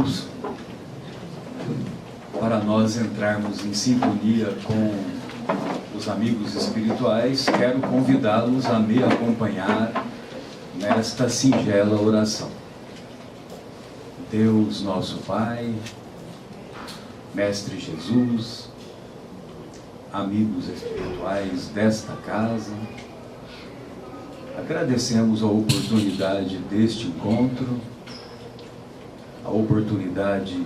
todos. Para nós entrarmos em sintonia com os amigos espirituais, quero convidá-los a me acompanhar nesta singela oração. Deus nosso Pai, Mestre Jesus, amigos espirituais desta casa, agradecemos a oportunidade deste encontro, a oportunidade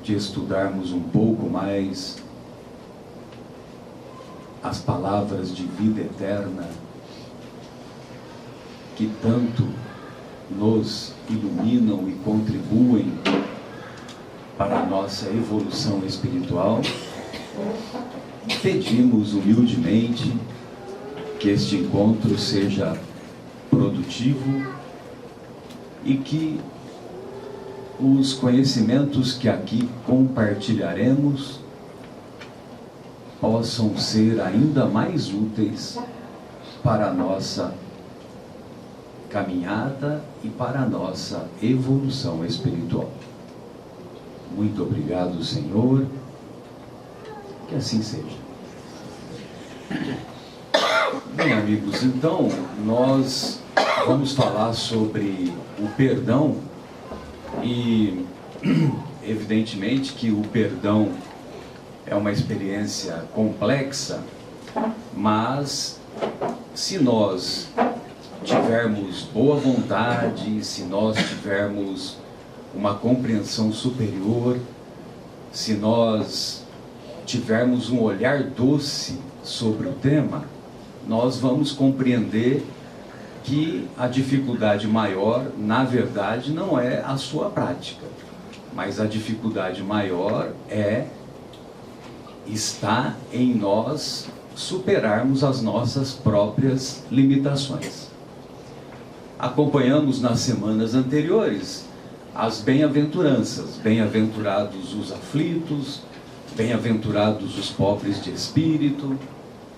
de estudarmos um pouco mais as palavras de vida eterna que tanto nos iluminam e contribuem para a nossa evolução espiritual. Pedimos humildemente que este encontro seja produtivo e que os conhecimentos que aqui compartilharemos possam ser ainda mais úteis para a nossa caminhada e para a nossa evolução espiritual. Muito obrigado, Senhor. Que assim seja. Bem, amigos, então nós vamos falar sobre o perdão e evidentemente que o perdão é uma experiência complexa, mas se nós tivermos boa vontade, se nós tivermos uma compreensão superior, se nós tivermos um olhar doce sobre o tema, nós vamos compreender que a dificuldade maior, na verdade, não é a sua prática, mas a dificuldade maior está em nós superarmos as nossas próprias limitações. Acompanhamos nas semanas anteriores as bem-aventuranças, bem-aventurados os aflitos, bem-aventurados os pobres de espírito,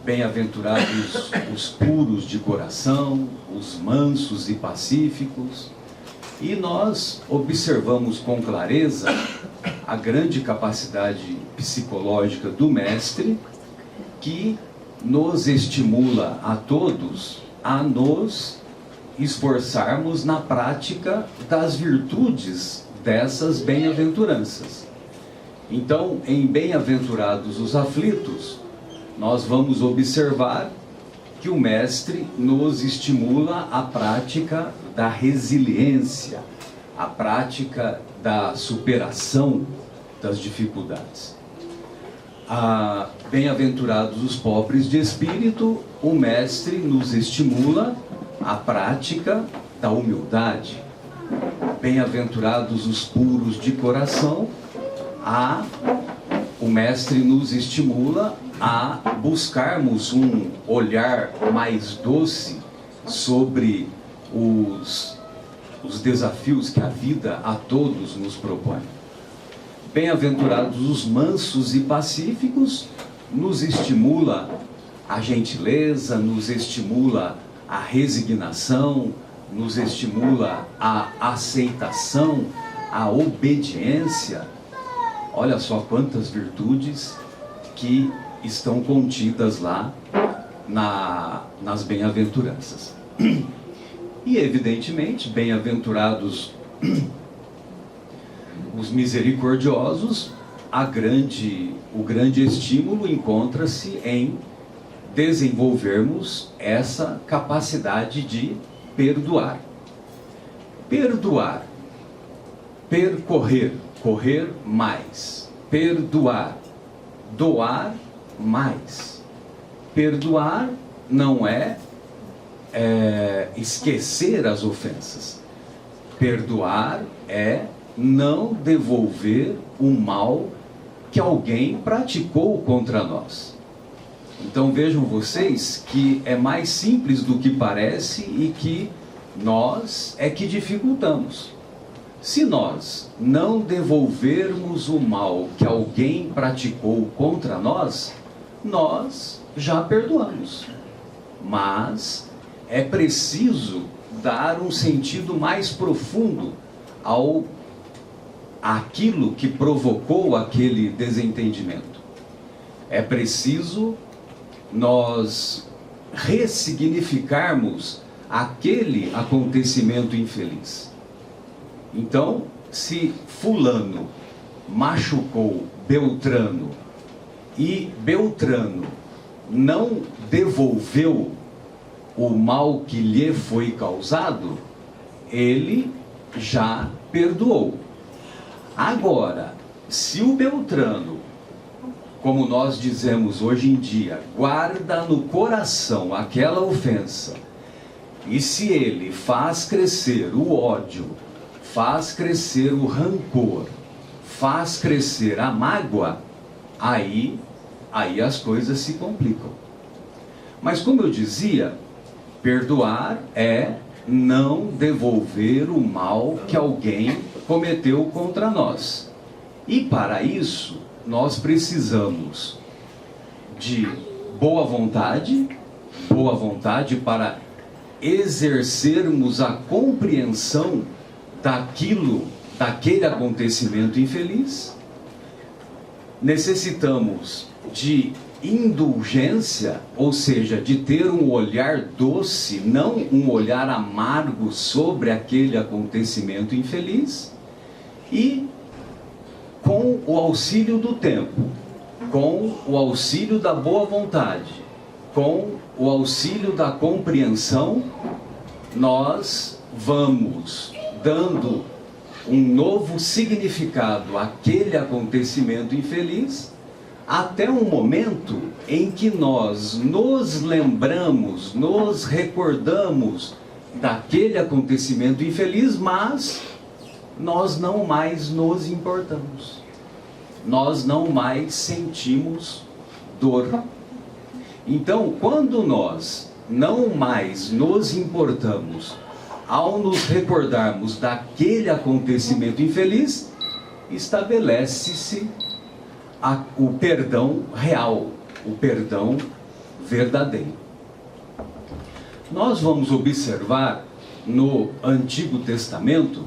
bem-aventurados os puros de coração, os mansos e pacíficos. E nós observamos com clareza a grande capacidade psicológica do Mestre, que nos estimula a todos a nos esforçarmos na prática das virtudes dessas bem-aventuranças. Então, em Bem-aventurados os aflitos, nós vamos observar que o Mestre nos estimula a prática da resiliência, a prática da superação das dificuldades. Bem-aventurados os pobres de espírito, o Mestre nos estimula a prática da humildade. Bem-aventurados os puros de coração, o Mestre nos estimula a buscarmos um olhar mais doce sobre os desafios que a vida a todos nos propõe. Bem-aventurados os mansos e pacíficos, nos estimula a gentileza, nos estimula a resignação, nos estimula a aceitação, a obediência. Olha só quantas virtudes que estão contidas lá nas bem-aventuranças. E evidentemente, bem-aventurados os misericordiosos, o grande estímulo encontra-se em desenvolvermos essa capacidade de perdoar. Perdoar, percorrer, correr mais, perdoar, doar mais. Perdoar não é esquecer as ofensas. Perdoar é não devolver o mal que alguém praticou contra nós. Então vejam vocês que é mais simples do que parece e que nós é que dificultamos. Se nós não devolvermos o mal que alguém praticou contra nós, nós já perdoamos. Mas é preciso dar um sentido mais profundo ao aquilo que provocou aquele desentendimento. É preciso nós ressignificarmos aquele acontecimento infeliz. Então, se fulano machucou Beltrano e Beltrano não devolveu o mal que lhe foi causado, ele já perdoou. Agora, se o Beltrano, como nós dizemos hoje em dia, guarda no coração aquela ofensa, e se ele faz crescer o ódio, faz crescer o rancor, faz crescer a mágoa, aí as coisas se complicam. Mas como eu dizia, perdoar é não devolver o mal que alguém cometeu contra nós. E para isso, nós precisamos de boa vontade para exercermos a compreensão daquele acontecimento infeliz. Necessitamos de indulgência, ou seja, de ter um olhar doce, não um olhar amargo sobre aquele acontecimento infeliz, e com o auxílio do tempo, com o auxílio da boa vontade, com o auxílio da compreensão, nós vamos dando um novo significado àquele acontecimento infeliz, até um momento em que nós nos lembramos, nos recordamos daquele acontecimento infeliz, mas nós não mais nos importamos. Nós não mais sentimos dor. Então, quando nós não mais nos importamos, ao nos recordarmos daquele acontecimento infeliz, estabelece-se o perdão real, o perdão verdadeiro. Nós vamos observar no Antigo Testamento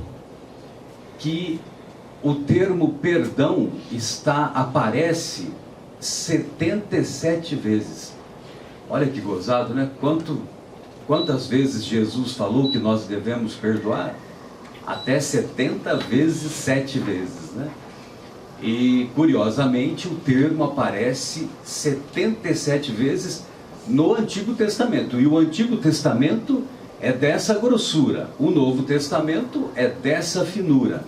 que o termo perdão aparece 77 vezes. Olha que gozado, né? Quantas vezes Jesus falou que nós devemos perdoar? Até 70 vezes, 7 vezes, né? E, curiosamente, o termo aparece 77 vezes no Antigo Testamento. E o Antigo Testamento é dessa grossura. O Novo Testamento é dessa finura.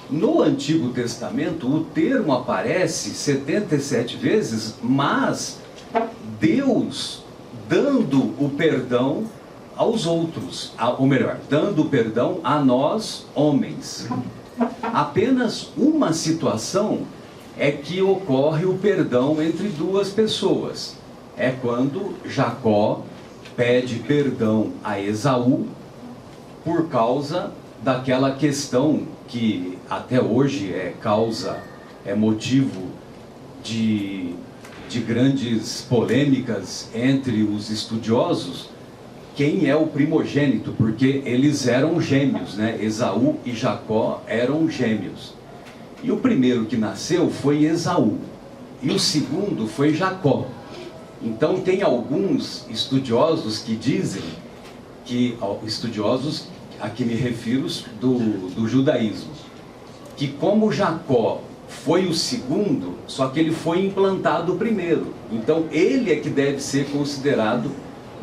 No Antigo Testamento, o termo aparece 77 vezes, mas Deus dando o perdão aos outros, ou melhor, dando o perdão a nós, homens. Apenas uma situação é que ocorre o perdão entre duas pessoas. É quando Jacó pede perdão a Esaú por causa daquela questão que até hoje é motivo de grandes polêmicas entre os estudiosos, quem é o primogênito, porque eles eram gêmeos, né? Esaú e Jacó eram gêmeos. E o primeiro que nasceu foi Esaú, e o segundo foi Jacó. Então tem alguns estudiosos que dizem estudiosos a que me refiro do judaísmo, que como Jacó foi o segundo, só que ele foi implantado primeiro, então ele é que deve ser considerado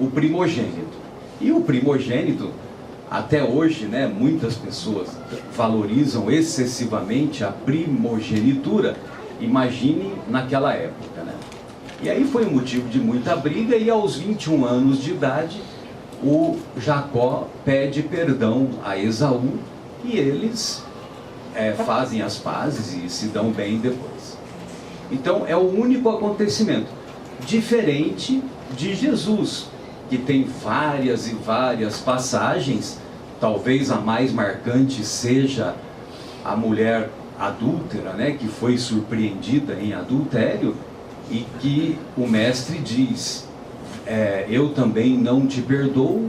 o primogênito. E o primogênito, até hoje, né, muitas pessoas valorizam excessivamente a primogenitura. Imagine naquela época, né? E aí foi um motivo de muita briga, e aos 21 anos de idade, o Jacó pede perdão a Esaú, e eles fazem as pazes e se dão bem depois. Então é o único acontecimento, diferente de Jesus, que tem várias e várias passagens. Talvez a mais marcante seja a mulher adúltera, né, que foi surpreendida em adultério, e que o mestre diz, eu também não te perdoo,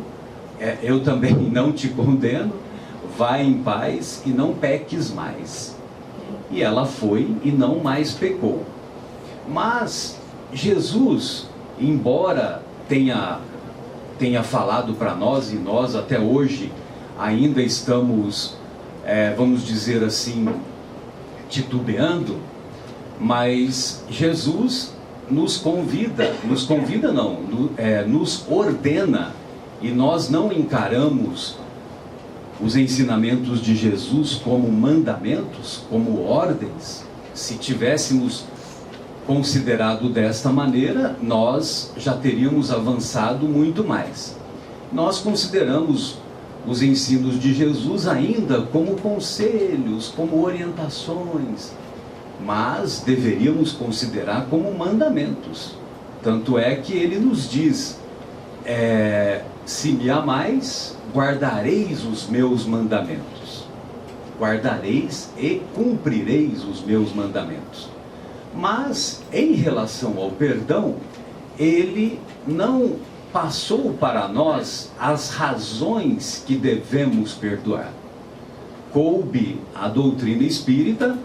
eu também não te condeno, vai em paz e não peques mais. e ela foi e não mais pecou. Mas Jesus, embora tenha falado para nós, e nós até hoje ainda estamos, vamos dizer assim, titubeando, mas Jesus nos ordena, e nós não encaramos os ensinamentos de Jesus como mandamentos, como ordens. Se tivéssemos considerado desta maneira, nós já teríamos avançado muito mais. Nós consideramos os ensinos de Jesus ainda como conselhos, como orientações, mas deveríamos considerar como mandamentos. Tanto é que ele nos diz, se me amais, guardareis os meus mandamentos. Guardareis e cumprireis os meus mandamentos. Mas, em relação ao perdão, ele não passou para nós as razões que devemos perdoar. Coube à doutrina espírita,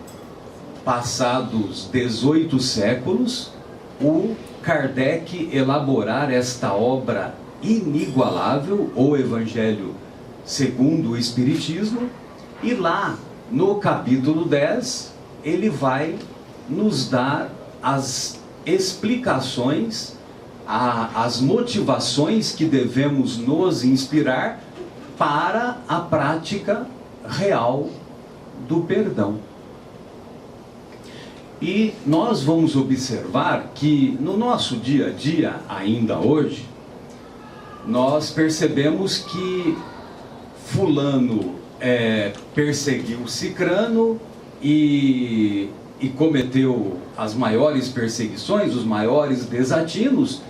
passados 18 séculos, o Kardec elaborar esta obra inigualável, o Evangelho segundo o Espiritismo, e lá no capítulo 10 ele vai nos dar as explicações, as motivações que devemos nos inspirar para a prática real do perdão. E nós vamos observar que no nosso dia a dia, ainda hoje, nós percebemos que fulano perseguiu cicrano e cometeu as maiores perseguições, os maiores desatinos,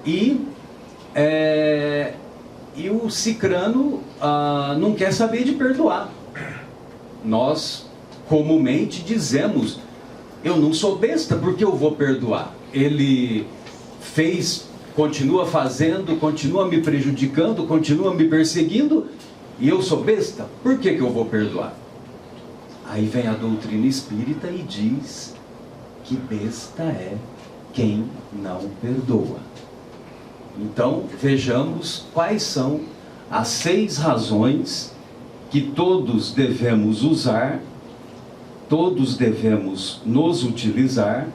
e o cicrano não quer saber de perdoar. Nós comumente dizemos: eu não sou besta, porque eu vou perdoar. Ele fez, continua fazendo, continua me prejudicando, continua me perseguindo, e eu sou besta, por que eu vou perdoar? Aí vem a doutrina espírita e diz que besta é quem não perdoa. Então, vejamos quais são as 6 razões que todos devemos usar, todos devemos nos utilizar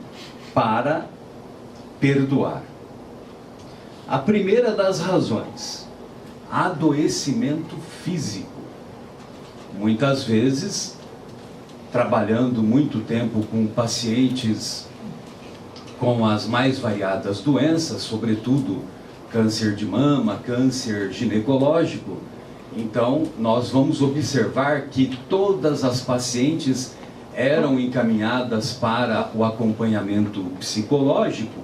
para perdoar. A primeira das razões: adoecimento físico. Muitas vezes, trabalhando muito tempo com pacientes com as mais variadas doenças, sobretudo câncer de mama, câncer ginecológico, então nós vamos observar que todas as pacientes eram encaminhadas para o acompanhamento psicológico,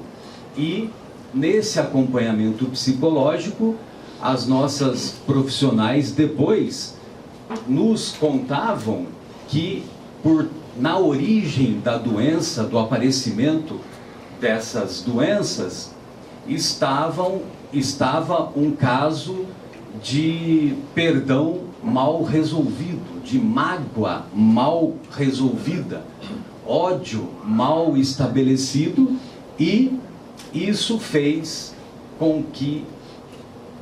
e nesse acompanhamento psicológico as nossas profissionais depois nos contavam que na origem da doença, do aparecimento dessas doenças, estava um caso de perdão mal resolvido, de mágoa mal resolvida, ódio mal estabelecido, e isso fez com que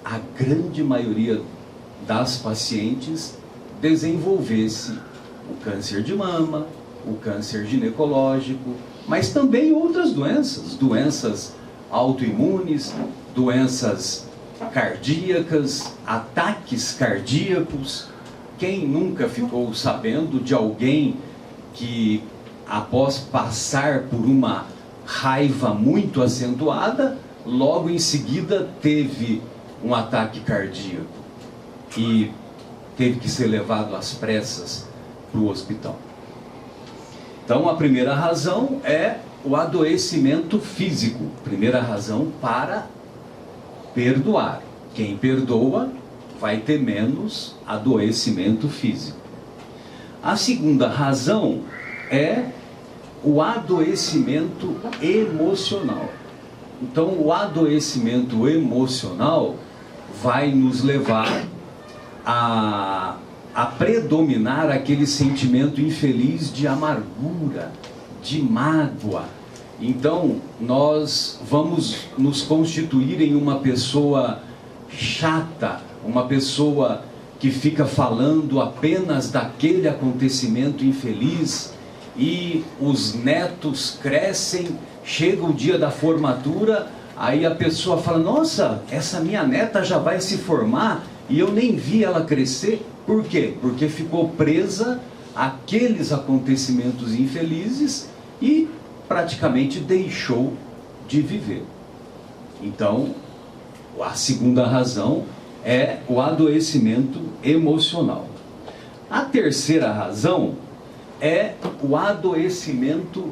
a grande maioria das pacientes desenvolvesse o câncer de mama, o câncer ginecológico, mas também outras doenças autoimunes, doenças cardíacas, ataques cardíacos. Quem nunca ficou sabendo de alguém que, após passar por uma raiva muito acentuada, logo em seguida teve um ataque cardíaco e teve que ser levado às pressas para o hospital? Então, a primeira razão é o adoecimento físico. Primeira razão para perdoar. Quem perdoa vai ter menos adoecimento físico. A segunda razão é o adoecimento emocional. Então, o adoecimento emocional vai nos levar a a predominar aquele sentimento infeliz de amargura, de mágoa. Então, nós vamos nos constituir em uma pessoa chata, uma pessoa que fica falando apenas daquele acontecimento infeliz, e os netos crescem, chega o dia da formatura, aí a pessoa fala: nossa, essa minha neta já vai se formar e eu nem vi ela crescer. Por quê? Porque ficou presa àqueles acontecimentos infelizes e praticamente deixou de viver. Então, a segunda razão é o adoecimento emocional. A terceira razão é o adoecimento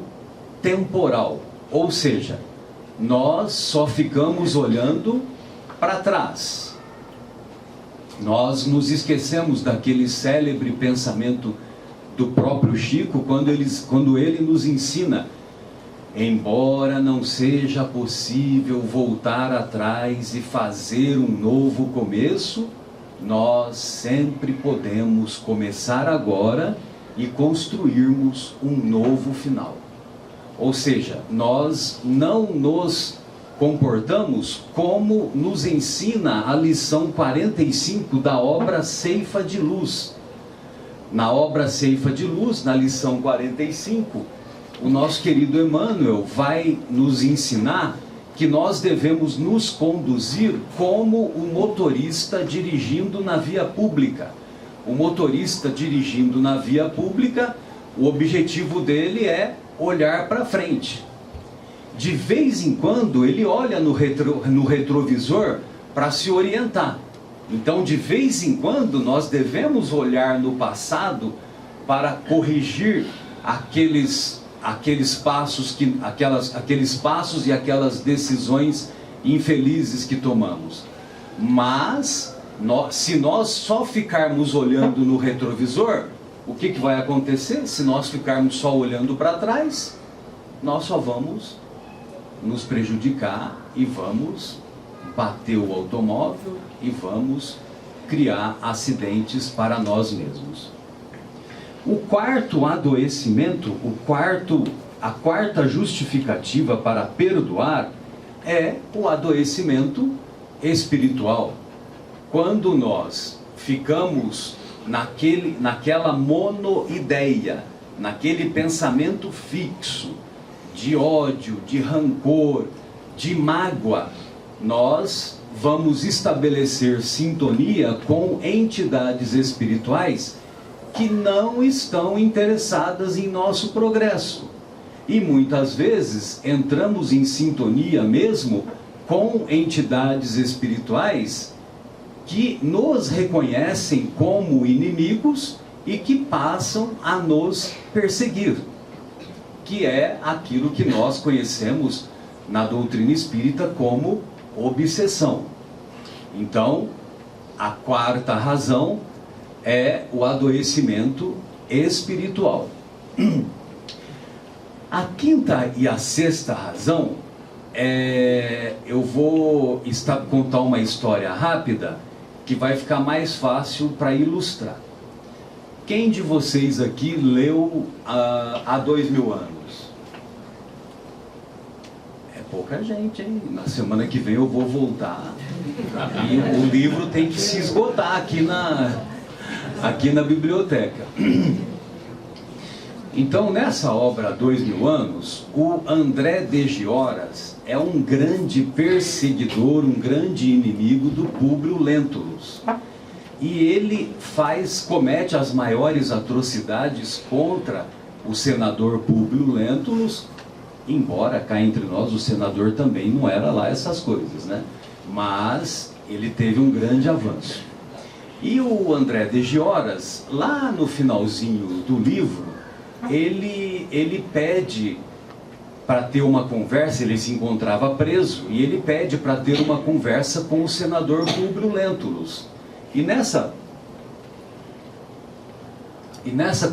temporal, ou seja, nós só ficamos olhando para trás. Nós nos esquecemos daquele célebre pensamento do próprio Chico, quando ele nos ensina: embora não seja possível voltar atrás e fazer um novo começo, nós sempre podemos começar agora e construirmos um novo final. Ou seja, nós não nos comportamos como nos ensina a lição 45 da obra Ceifa de Luz. Na obra Ceifa de Luz, na lição 45, o nosso querido Emmanuel vai nos ensinar que nós devemos nos conduzir como o motorista dirigindo na via pública. O motorista dirigindo na via pública, o objetivo dele é olhar para frente. De vez em quando ele olha no retrovisor para se orientar. Então, de vez em quando nós devemos olhar no passado para corrigir aqueles passos e aquelas decisões infelizes que tomamos. Mas se nós só ficarmos olhando no retrovisor, o que vai acontecer? Se nós ficarmos só olhando para trás, nós só vamos nos prejudicar e vamos bater o automóvel e vamos criar acidentes para nós mesmos. O quarto adoecimento, a quarta justificativa para perdoar é o adoecimento espiritual. Quando nós ficamos naquela monoideia, naquele pensamento fixo, de ódio, de rancor, de mágoa, nós vamos estabelecer sintonia com entidades espirituais que não estão interessadas em nosso progresso. E muitas vezes entramos em sintonia mesmo com entidades espirituais que nos reconhecem como inimigos e que passam a nos perseguir, que é aquilo que nós conhecemos na doutrina espírita como obsessão. Então, a quarta razão é o adoecimento espiritual. A quinta e a sexta razão, eu vou contar uma história rápida que vai ficar mais fácil para ilustrar. Quem de vocês aqui leu há 2000 anos? É pouca gente, hein? Na semana que vem eu vou voltar e o livro tem que se esgotar aqui na biblioteca. Então, nessa obra 2000 anos, o André de Gioras é um grande perseguidor, um grande inimigo do Públio Lentulus. E ele comete as maiores atrocidades contra o senador Públio Lentulus, embora cá entre nós o senador também não era lá essas coisas, né? Mas ele teve um grande avanço. E o André de Gioras, lá no finalzinho do livro, ele pede para ter uma conversa. Ele se encontrava preso e ele pede para ter uma conversa com o senador Públio Lentulus. E nessa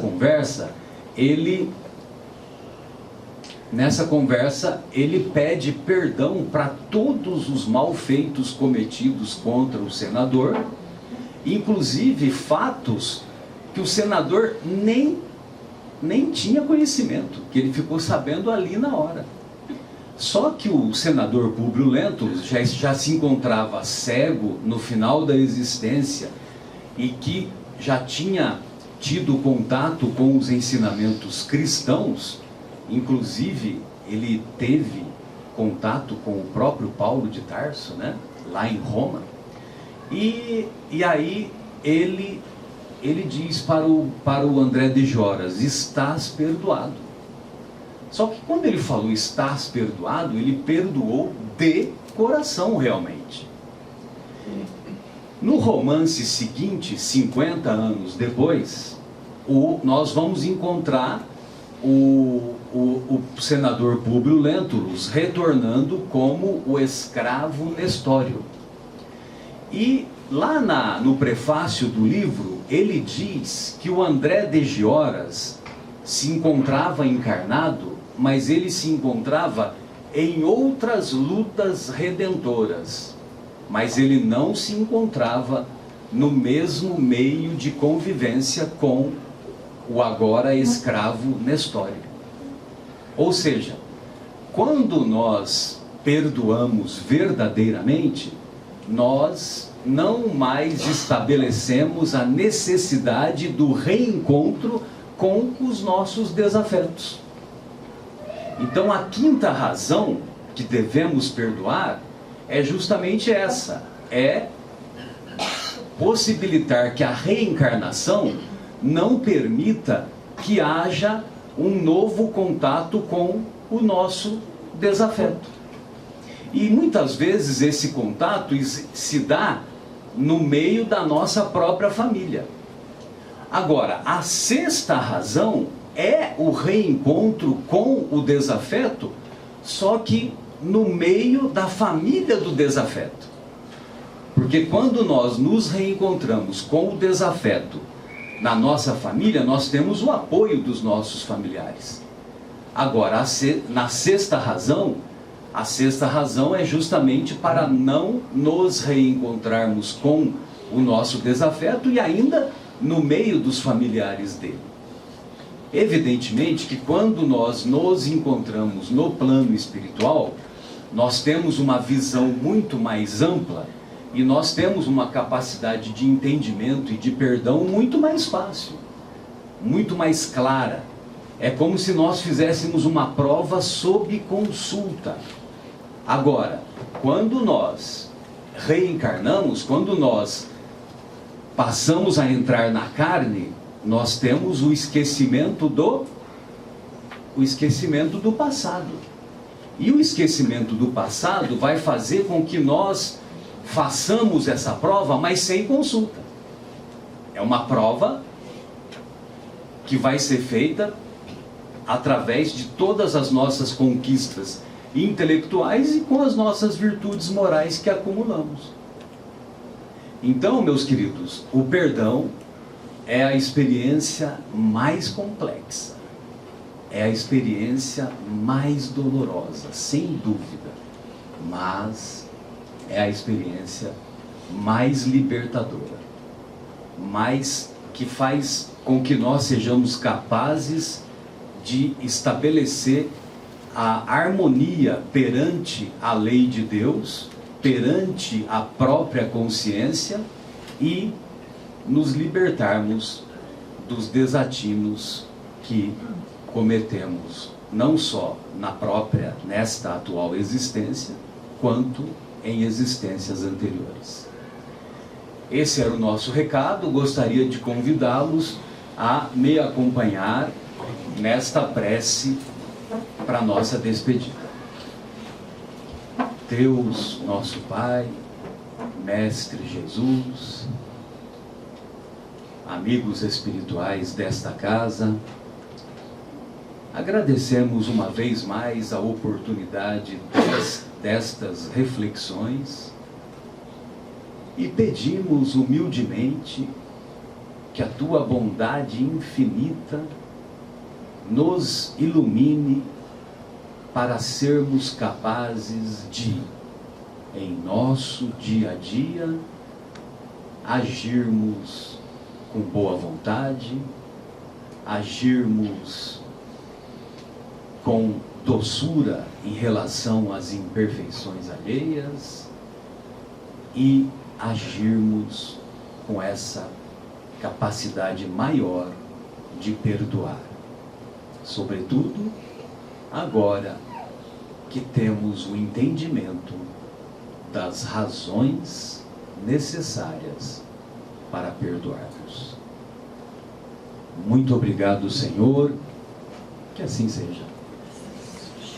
conversa ele pede perdão para todos os malfeitos cometidos contra o senador, inclusive fatos que o senador nem tinha conhecimento, que ele ficou sabendo ali na hora. Só que o senador Públio Lentulus já se encontrava cego no final da existência e que já tinha tido contato com os ensinamentos cristãos, inclusive ele teve contato com o próprio Paulo de Tarso, né, lá em Roma, e aí ele diz para o André de Joras: estás perdoado. Só que quando ele falou estás perdoado, ele perdoou de coração realmente. No romance seguinte, 50 anos depois, nós vamos encontrar o senador Públio Lentulus retornando como o escravo Nestório. E lá no prefácio do livro, ele diz que o André de Gioras se encontrava encarnado, mas ele se encontrava em outras lutas redentoras, mas ele não se encontrava no mesmo meio de convivência com o agora escravo Nestório. Ou seja, quando nós perdoamos verdadeiramente, nós não mais estabelecemos a necessidade do reencontro com os nossos desafetos. Então a quinta razão que devemos perdoar é justamente essa: é possibilitar que a reencarnação não permita que haja um novo contato com o nosso desafeto. E muitas vezes esse contato se dá no meio da nossa própria família. Agora, a sexta razão é o reencontro com o desafeto, só que no meio da família do desafeto. Porque quando nós nos reencontramos com o desafeto na nossa família, nós temos o apoio dos nossos familiares. Agora, na sexta razão, a sexta razão é justamente para não nos reencontrarmos com o nosso desafeto e ainda no meio dos familiares dele. Evidentemente que quando nós nos encontramos no plano espiritual, nós temos uma visão muito mais ampla e nós temos uma capacidade de entendimento e de perdão muito mais fácil, muito mais clara. É como se nós fizéssemos uma prova sob consulta. Agora, quando nós reencarnamos, quando nós passamos a entrar na carne, nós temos o esquecimento do passado. E o esquecimento do passado vai fazer com que nós façamos essa prova, mas sem consulta. É uma prova que vai ser feita através de todas as nossas conquistas intelectuais e com as nossas virtudes morais que acumulamos. Então, meus queridos, o perdão é a experiência mais complexa, é a experiência mais dolorosa, sem dúvida, mas é a experiência mais libertadora, mais que faz com que nós sejamos capazes de estabelecer a harmonia perante a lei de Deus, perante a própria consciência e nos libertarmos dos desatinos que cometemos, não só nesta atual existência, quanto em existências anteriores. Esse era o nosso recado. Gostaria de convidá-los a me acompanhar nesta prece para a nossa despedida. Deus, nosso Pai, Mestre Jesus, amigos espirituais desta casa, agradecemos uma vez mais a oportunidade destas reflexões e pedimos humildemente que a Tua bondade infinita nos ilumine para sermos capazes de, em nosso dia a dia, agirmos com boa vontade, agirmos com doçura em relação às imperfeições alheias e agirmos com essa capacidade maior de perdoar. Sobretudo, agora que temos o entendimento das razões necessárias para perdoarmos. Muito obrigado, Senhor, que assim seja.